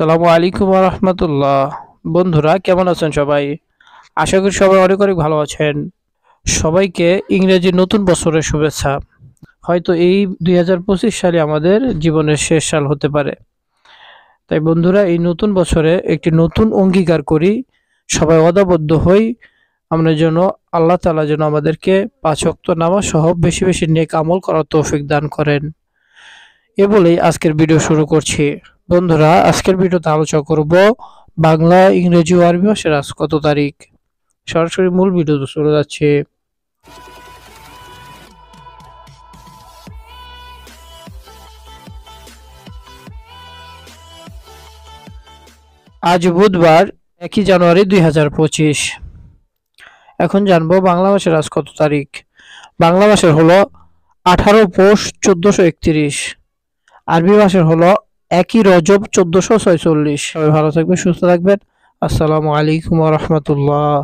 আসসালামু আলাইকুম ওয়া রাহমাতুল্লাহ। বন্ধুরা কেমন আছেন সবাই? আশা করি সবাই অনেক অনেক ভালো আছেন। সবাইকে ইংরেজি নতুন বছরের শুভেচ্ছা। হয়তো এই ২০২৫ সালে আমাদের জীবনের শেষ সাল হতে পারে। তাই বন্ধুরা এই নতুন বছরে একটি নতুন অঙ্গীকার করি, সবাই ওয়াদাবদ্ধ হই আমরা যেন আল্লাহ তাআলা যেন আমাদেরকে ৫ ওয়াক্ত নামাজ সহ বেশি বেশি নেক আমল করার তৌফিক দান করেন। এ বলেই আজকের ভিডিও শুরু করছি। বন্ধুরা আজকের ভিডিওতে আলোচনা করব বাংলা, ইংরেজি ও আরবি মাসের আজ কত তারিখ। সরাসরি মূল ভিডিওতে চলে যাচ্ছে। আজ বুধবার ১ জানুয়ারি ২০২৫। এখন জানবো বাংলা মাসের আজ কত তারিখ। বাংলা মাসের হলো ১৮ পৌষ ১৪৩১। আরবি মাসের হলো ১ রজব ১৪৪৬। সবাই ভালো থাকবেন, সুস্থ থাকবেন। আসসালামু আলাইকুম ওয়া রাহমাতুল্লাহ।